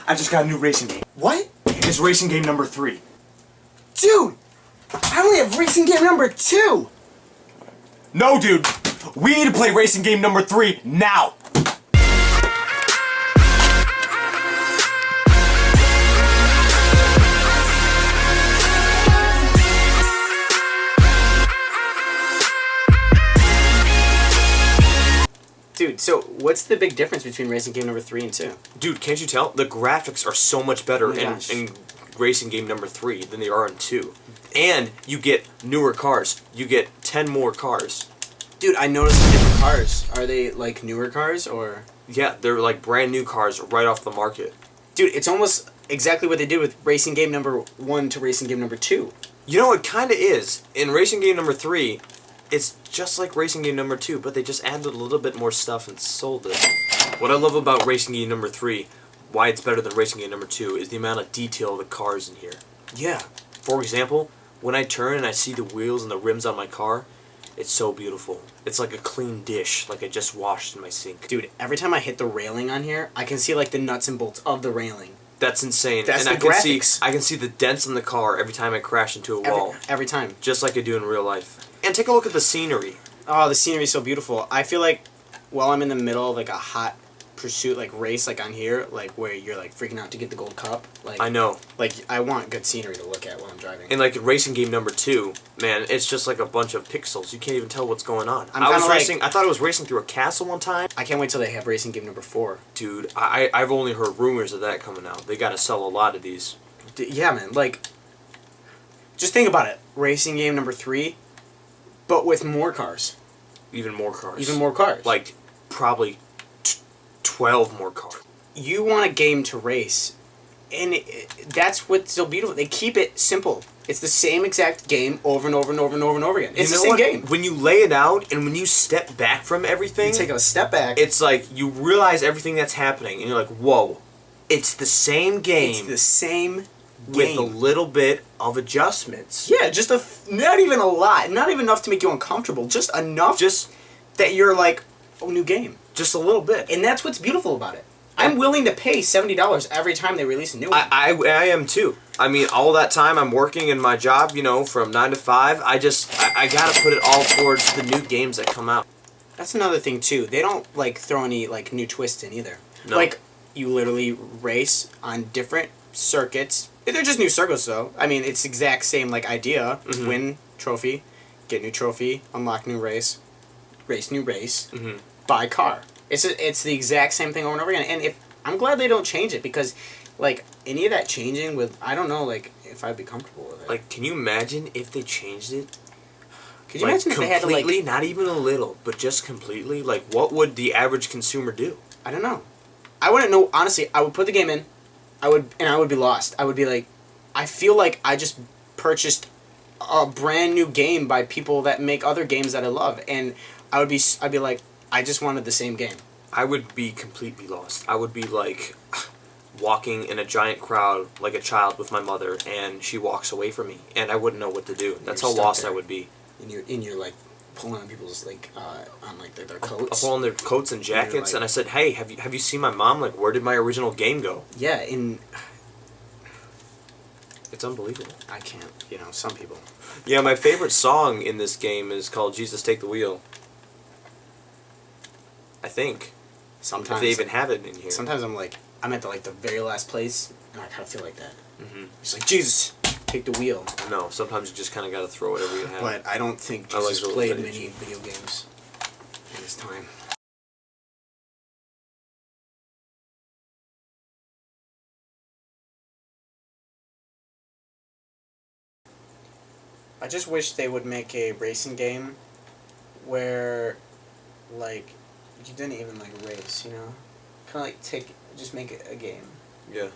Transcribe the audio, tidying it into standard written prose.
I just got a new racing game. What? It's racing game number 3. Dude! I only have racing game number 2! No, dude! We need to play racing game number 3 now! Dude, so what's the big difference between racing game number 3 and 2? Dude, can't you tell? The graphics are so much better Oh my in gosh. racing game number 3 than they are in 2. And you get newer cars. You get 10 more cars. Dude, I noticed the different cars. Are they like newer cars or? Yeah, they're like brand new cars right off the market. Dude, it's almost exactly what they did with racing game number 1 to racing game number 2. You know, it kind of is. In racing game number 3, it's just like racing game number 2, but they just added a little bit more stuff and sold it. What I love about racing game number 3, why it's better than racing game number 2, is the amount of detail of the cars in here. Yeah. For example, when I turn and I see the wheels and the rims on my car, it's so beautiful. It's like a clean dish, like I just washed in my sink. Dude, every time I hit the railing on here, I can see like the nuts and bolts of the railing. That's insane. That's and the graphics. I can see the dents in the car every time I crash into a wall. Every time. Just like I do in real life. And take a look at the scenery. Oh, the scenery is so beautiful. I feel like while I'm in the middle of like a hot pursuit, like race, like on here, like where you're like freaking out to get the gold cup. Like I know. Like I want good scenery to look at while I'm driving. And like in racing game number 2, man, it's just like a bunch of pixels. You can't even tell what's going on. I thought I was racing through a castle one time. I can't wait till they have racing game number 4. Dude, I've only heard rumors of that coming out. They gotta sell a lot of these. Yeah, man. Like, just think about it. Racing game number 3, but with more cars. Even more cars. Even more cars. Like, probably 12 more cars. You want a game to race, and that's what's so beautiful. They keep it simple. It's the same exact game over and over and over and over and over again. It's the same game. When you lay it out and when you step back from everything, You take a step back. it's like you realize everything that's happening, and you're like, whoa, it's the same game It's the same with game. a little bit of adjustments. Yeah, just not even a lot. Not even enough to make you uncomfortable. Just enough Just that you're like, oh, new game. a little bit. And that's what's beautiful about it. I'm willing to pay $70 every time they release a new one. I am too. I mean, all that time I'm working in my job, you know, from 9 to 5, I gotta put it all towards the new games that come out. That's another thing too. They don't like throw any like new twists in either. No. Like you literally race on different circuits. They're just new circuits though. I mean, it's the exact same like idea. Mhm. Win trophy, get new trophy, unlock new race, race new race, Mhm. buy car. It's the exact same thing over and over again. And I'm glad they don't change it because like any of that changing with I don't know like if I'd be comfortable with it. Like, can you imagine if they changed it? Could you Like, imagine if they had to like completely, not even a little, but just completely? Like, what would the average consumer do? I don't know. I wouldn't know. Honestly, I would put the game in. I would be lost. I would be like, I feel like I just purchased a brand new game by people that make other games that I love, and I'd be like, I just wanted the same game. I would be completely lost. I would be like walking in a giant crowd like a child with my mother, and she walks away from me, and I wouldn't know what to do. That's You're how stuck lost there. I would be. And you're like pulling on people's like on like their I coats. pull on their coats and jackets, like- and I said, "Hey, have you seen my mom? Like, where did my original game go?" Yeah, and It's unbelievable. I can't. You know, some people. Yeah, my favorite song in this game is called "Jesus Take the Wheel." I think. Sometimes If they even have it in here. Sometimes I'm like I'm at the very last place, and I kind of feel like that. Hmm. It's like Jesus, take the wheel. No, sometimes you just kind of got to throw whatever you have. But I don't think I like Jesus those played vintage. many video games in his time. I just wish they would make a racing game where, you didn't even, race, you know? Kind of, just make it a game. Yeah.